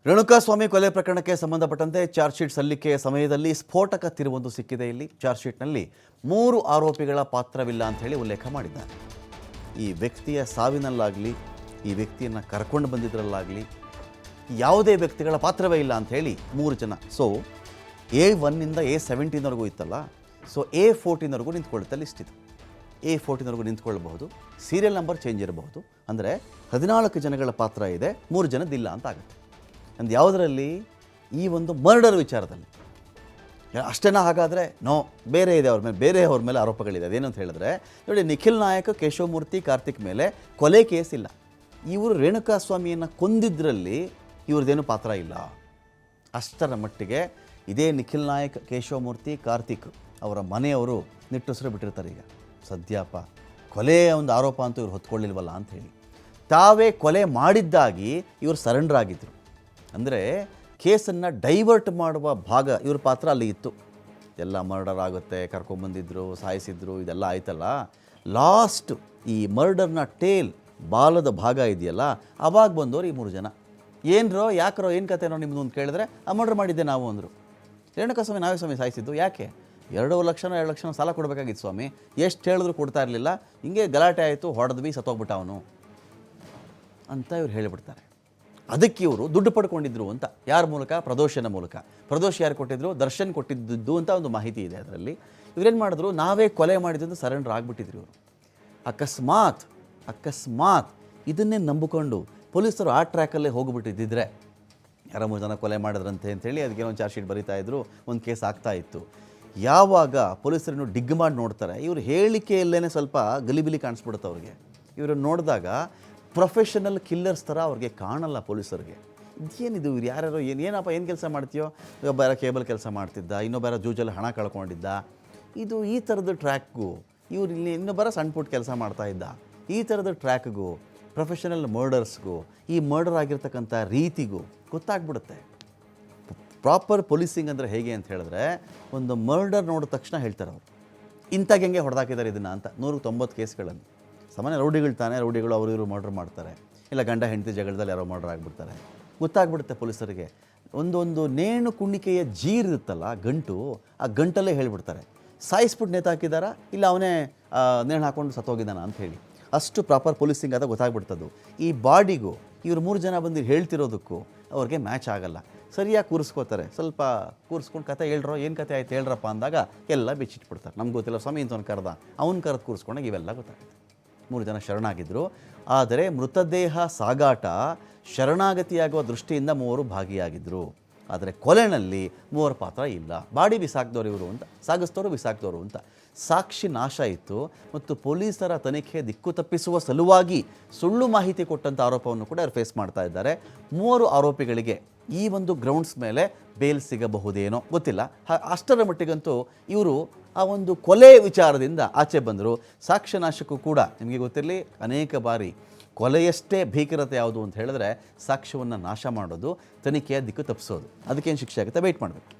ರೇಣುಕಾಸ್ವಾಮಿ ಕೊಲೆ ಪ್ರಕರಣಕ್ಕೆ ಸಂಬಂಧಪಟ್ಟಂತೆ ಚಾರ್ಜ್ ಶೀಟ್ ಸಲ್ಲಿಕೆಯ ಸಮಯದಲ್ಲಿ ಸ್ಫೋಟಕ ತಿರುವೊಂದು ಸಿಕ್ಕಿದೆ. ಇಲ್ಲಿ ಚಾರ್ಜ್ ಶೀಟ್ನಲ್ಲಿ 3 ಆರೋಪಿಗಳ ಪಾತ್ರವಿಲ್ಲ ಅಂತ ಹೇಳಿ ಉಲ್ಲೇಖ ಮಾಡಿದ್ದಾರೆ. ಈ ವ್ಯಕ್ತಿಯ ಸಾವಿನಲ್ಲಾಗಲಿ, ಈ ವ್ಯಕ್ತಿಯನ್ನು ಕರ್ಕೊಂಡು ಬಂದಿದ್ದರಲ್ಲಾಗಲಿ ಯಾವುದೇ ವ್ಯಕ್ತಿಗಳ ಪಾತ್ರವೇ ಇಲ್ಲ ಅಂತ ಹೇಳಿ 3 ಜನ. ಸೊ A1 A17ವರೆಗೂ ಇತ್ತಲ್ಲ, ಸೊ A14ವರೆಗೂ ನಿಂತ್ಕೊಳ್ಳುತ್ತೆ ಲಿಸ್ಟ್ ಇದು. A14ವರೆಗೂ ನಿಂತ್ಕೊಳ್ಳಬಹುದು, ಸೀರಿಯಲ್ ನಂಬರ್ ಚೇಂಜ್ ಇರಬಹುದು. ಅಂದರೆ 14 ಜನಗಳ ಪಾತ್ರ ಇದೆ, 3 ಜನದಿಲ್ಲ ಅಂತ ಆಗುತ್ತೆ. ಅಂದು ಯಾವುದರಲ್ಲಿ? ಈ ಒಂದು ಮರ್ಡರ್ ವಿಚಾರದಲ್ಲಿ. ಅಷ್ಟೇನಾ? ಹಾಗಾದರೆ ನೋ, ಬೇರೆ ಇದೆ ಅವ್ರ ಮೇಲೆ ಆರೋಪಗಳಿದೆ. ಅದೇನು ಅಂತ ಹೇಳಿದ್ರೆ ನೋಡಿ, ನಿಖಿಲ್ ನಾಯಕ್, ಕೇಶವಮೂರ್ತಿ, ಕಾರ್ತಿಕ್ ಮೇಲೆ ಕೊಲೆ ಕೇಸ್ ಇಲ್ಲ. ಇವರು ರೇಣುಕಾಸ್ವಾಮಿಯನ್ನು ಕೊಂದಿದ್ದರಲ್ಲಿ ಇವ್ರದ್ದೇನು ಪಾತ್ರ ಇಲ್ಲ. ಅಷ್ಟರ ಮಟ್ಟಿಗೆ ಇದೇ ನಿಖಿಲ್ ನಾಯಕ್, ಕೇಶವಮೂರ್ತಿ, ಕಾರ್ತಿಕ್ ಅವರ ಮನೆಯವರು ನಿಟ್ಟುಸಿರು ಬಿಟ್ಟಿರ್ತಾರೆ. ಈಗ ಸದ್ಯಪ್ಪ ಕೊಲೆಯ ಒಂದು ಆರೋಪ ಅಂತೂ ಇವ್ರು ಹೊತ್ಕೊಳ್ಳಿಲ್ವಲ್ಲ ಅಂಥೇಳಿ ತಾವೇ ಕೊಲೆ ಮಾಡಿದ್ದಾಗಿ ಇವರು ಸರೆಂಡರ್ ಆಗಿದ್ದರು. ಅಂದರೆ ಕೇಸನ್ನು ಡೈವರ್ಟ್ ಮಾಡುವ ಭಾಗ ಇವ್ರ ಪಾತ್ರ ಅಲ್ಲಿ ಇತ್ತು. ಎಲ್ಲ ಮರ್ಡರ್ ಆಗುತ್ತೆ, ಕರ್ಕೊಂಬಂದಿದ್ರು, ಸಾಯಿಸಿದ್ರು, ಇದೆಲ್ಲ ಆಯ್ತಲ್ಲ. ಲಾಸ್ಟ್ ಈ ಮರ್ಡರ್ನ ಟೇಲ್, ಬಾಲದ ಭಾಗ ಇದೆಯಲ್ಲ, ಅವಾಗ ಬಂದವರು ಈ 3 ಜನ. ಏನರೋ, ಯಾಕರೋ, ಏನು ಕತೆನೋ ನಿಮ್ಮದು ಅಂತ ಕೇಳಿದ್ರೆ ಆ ಮರ್ಡರ್ ಮಾಡಿದ್ದೆ ನಾವು ಅಂದರು. ರೇಣುಕಾಸ್ವಾಮಿ ನಾವೇ ಸ್ವಾಮಿ ಸಾಯಿಸಿದ್ದು. ಯಾಕೆ? 2 ಲಕ್ಷ ಸಾಲ ಕೊಡಬೇಕಾಗಿತ್ತು ಸ್ವಾಮಿ, ಎಷ್ಟು ಹೇಳಿದ್ರು ಕೊಡ್ತಾ ಇರಲಿಲ್ಲ, ಹಿಂಗೆ ಗಲಾಟೆ ಆಯಿತು, ಹೊಡೆದ್ವಿ, ಸತ್ತೋಗ್ಬಿಟ್ಟ ಅವನು ಅಂತ ಇವ್ರು ಹೇಳಿಬಿಡ್ತಾರೆ. ಅದಕ್ಕೆ ಇವರು ದುಡ್ಡು ಪಡ್ಕೊಂಡಿದ್ರು ಅಂತ. ಯಾರ ಮೂಲಕ? ಪ್ರದೋಷನ ಮೂಲಕ. ಪ್ರದೋಷ್ ಯಾರು ಕೊಟ್ಟಿದ್ರು? ದರ್ಶನ್ ಕೊಟ್ಟಿದ್ದು ಅಂತ ಒಂದು ಮಾಹಿತಿ ಇದೆ ಅದರಲ್ಲಿ. ಇವರೇನು ಮಾಡಿದ್ರು, ನಾವೇ ಕೊಲೆ ಮಾಡಿದ್ದು ಅಂತ ಸರೆಂಡರ್ ಆಗಿಬಿಟ್ಟಿದ್ರು ಇವರು. ಅಕಸ್ಮಾತ್ ಇದನ್ನೇ ನಂಬಿಕೊಂಡು ಪೊಲೀಸರು ಆ ಟ್ರ್ಯಾಕಲ್ಲೇ ಹೋಗಿಬಿಟ್ಟಿದ್ದಿದ್ರೆ, ಯಾರೋ 3 ಜನ ಕೊಲೆ ಮಾಡಿದ್ರಂತೆ ಅಂಥೇಳಿ ಅದಕ್ಕೆ ಒಂದು ಚಾರ್ಜ್ ಶೀಟ್ ಬರೀತಾ ಇದ್ರು, ಒಂದು ಕೇಸ್ ಆಗ್ತಾ ಇತ್ತು. ಯಾವಾಗ ಪೊಲೀಸರನ್ನು ಡಿಗ್ ಮಾಡಿ ನೋಡ್ತಾರೆ, ಇವರು ಹೇಳಿಕೆಯಲ್ಲೇ ಸ್ವಲ್ಪ ಗಲಿಬಿಲಿ ಕಾಣಿಸ್ಬಿಡುತ್ತೆ ಅವ್ರಿಗೆ. ಇವ್ರನ್ನ ನೋಡಿದಾಗ ಪ್ರೊಫೆಷನಲ್ ಕಿಲ್ಲರ್ಸ್ ಥರ ಅವ್ರಿಗೆ ಕಾಣಲ್ಲ ಪೊಲೀಸರಿಗೆ. ಇದೇನಿದು, ಇವ್ರು ಯಾರ್ಯಾರೋ ಏನಪ್ಪ ಏನು ಕೆಲಸ ಮಾಡ್ತೀಯೋ, ಒಬ್ಬ ಯಾರೋ ಕೇಬಲ್ ಕೆಲಸ ಮಾಡ್ತಿದ್ದ, ಇನ್ನೊಬ್ಬರ ಜೂಜಲ್ಲಿ ಹಣ ಕಳ್ಕೊಂಡಿದ್ದ, ಇದು ಈ ಥರದ ಟ್ರ್ಯಾಕ್ಗೂ, ಇವ್ರು ಇಲ್ಲಿ ಇನ್ನೊಬ್ಬರ ಸಣ್ಣ ಪುಟ್ಟ ಕೆಲಸ ಮಾಡ್ತಾ ಇದ್ದ, ಈ ಥರದ ಟ್ರ್ಯಾಕ್ಗೂ, ಪ್ರೊಫೆಷನಲ್ ಮರ್ಡರ್ಸ್ಗೂ, ಈ ಮರ್ಡರ್ ಆಗಿರ್ತಕ್ಕಂಥ ರೀತಿಗೂ ಗೊತ್ತಾಗ್ಬಿಡುತ್ತೆ. ಪ್ರಾಪರ್ ಪೊಲೀಸಿಂಗ್ ಅಂದರೆ ಹೇಗೆ ಅಂತ ಹೇಳಿದ್ರೆ, ಒಂದು ಮರ್ಡರ್ ನೋಡಿದ ತಕ್ಷಣ ಹೇಳ್ತಾರೆ ಅವರು, ಇಂಥಗೆ ಹೆಂಗೆ ಹೊಡೆದಾಕಿದ್ದಾರೆ ಇದನ್ನು ಅಂತ. 190 ಕೇಸ್ಗಳನ್ನು. ಸಾಮಾನ್ಯ ರೌಡಿಗಳು ತಾನೇ, ರೌಡಿಗಳು ಅವರು ಇವರು ಮರ್ಡರ್ ಮಾಡ್ತಾರೆ, ಇಲ್ಲ ಗಂಡ ಹೆಂಡತಿ ಜಗಳದಲ್ಲಿ ಯಾರೋ ಮರ್ಡರ್ ಆಗಿಬಿಡ್ತಾರೆ, ಗೊತ್ತಾಗ್ಬಿಡುತ್ತೆ ಪೊಲೀಸರಿಗೆ. ಒಂದೊಂದು ನೇಣು ಕುಣಿಕೆಯ ಜೀರಿರುತ್ತಲ್ಲ, ಗಂಟು, ಆ ಗಂಟಲ್ಲೇ ಹೇಳಿಬಿಡ್ತಾರೆ ಸಾಯಿಸ್ಬಿಟ್ಟು ನೇತಾಕಿದಾರಾ, ಇಲ್ಲ ಅವನೇ ನೇಣು ಹಾಕ್ಕೊಂಡು ಸತ್ತೋಗಿದ್ದಾನ ಅಂತ ಹೇಳಿ. ಅಷ್ಟು ಪ್ರಾಪರ್ ಪೊಲೀಸಿಂಗ್ ಆದಾಗ ಗೊತ್ತಾಗ್ಬಿಡ್ತದ್ದು. ಈ ಬಾಡಿಗೂ ಇವರು 3 ಜನ ಬಂದು ಹೇಳ್ತಿರೋದಕ್ಕೂ ಅವ್ರಿಗೆ ಮ್ಯಾಚ್ ಆಗಲ್ಲ. ಸರಿಯಾಗಿ ಕೂರಿಸ್ಕೋತಾರೆ, ಸ್ವಲ್ಪ ಕೂರಿಸ್ಕೊಂಡು ಕತೆ ಹೇಳ್ರೋ, ಏನು ಕತೆ ಆಯ್ತು ಹೇಳ್ರಪ್ಪ ಅಂದಾಗ ಎಲ್ಲ ಬಿಚ್ಚಿಟ್ಬಿಡ್ತಾರೆ. ನಮ್ಗೆ ಗೊತ್ತಿಲ್ಲ ಸ್ವಾಮಿ ಇಂಥವ್ನು ಕರೆದ, ಅವ್ನು ಕರೆದು ಕೂರಿಸ್ಕೊಂಡಾಗ ಇವೆಲ್ಲ ಗೊತ್ತಾಗುತ್ತೆ. 3 ಜನ ಶರಣಾಗಿದ್ದರು. ಆದರೆ ಮೃತದೇಹ ಸಾಗಾಟ, ಶರಣಾಗತಿಯಾಗುವ ದೃಷ್ಟಿಯಿಂದ 3 ಭಾಗಿಯಾಗಿದ್ದರು. ಆದರೆ ಕೊಲೆನಲ್ಲಿ 3 ಪಾತ್ರ ಇಲ್ಲ. ಬಾಡಿ ಬಿಸಾಕ್ದವ್ರು ಇವರು ಅಂತ, ಸಾಗಿಸ್ತವರು ಬಿಸಾಕ್ದವರು ಅಂತ. ಸಾಕ್ಷಿ ನಾಶ ಇತ್ತು ಮತ್ತು ಪೊಲೀಸರ ತನಿಖೆ ದಿಕ್ಕು ತಪ್ಪಿಸುವ ಸಲುವಾಗಿ ಸುಳ್ಳು ಮಾಹಿತಿ ಕೊಟ್ಟಂಥ ಆರೋಪವನ್ನು ಕೂಡ ಅವ್ರು ಫೇಸ್ ಮಾಡ್ತಾ ಇದ್ದಾರೆ. 3 ಆರೋಪಿಗಳಿಗೆ ಈ ಒಂದು ಗ್ರೌಂಡ್ಸ್ ಮೇಲೆ ಬೇಲ್ ಸಿಗಬಹುದೇನೋ ಗೊತ್ತಿಲ್ಲ. ಅಷ್ಟರ ಮಟ್ಟಿಗಂತೂ ಇವರು ಆ ಒಂದು ಕೊಲೆ ವಿಚಾರದಿಂದ ಆಚೆ ಬಂದರು. ಸಾಕ್ಷ್ಯ ನಾಶಕ್ಕೂ ಕೂಡ ನಿಮಗೆ ಗೊತ್ತಿರಲಿ, ಅನೇಕ ಬಾರಿ ಕೊಲೆಯಷ್ಟೇ ಭೀಕರತೆ ಯಾವುದು ಅಂತ ಹೇಳಿದ್ರೆ ಸಾಕ್ಷ್ಯವನ್ನು ನಾಶ ಮಾಡೋದು, ತನಿಖೆಯ ದಿಕ್ಕು ತಪ್ಪಿಸೋದು. ಅದಕ್ಕೇನು ಶಿಕ್ಷೆ ಆಗುತ್ತೆ ವೆಯ್ಟ್ ಮಾಡಬೇಕು.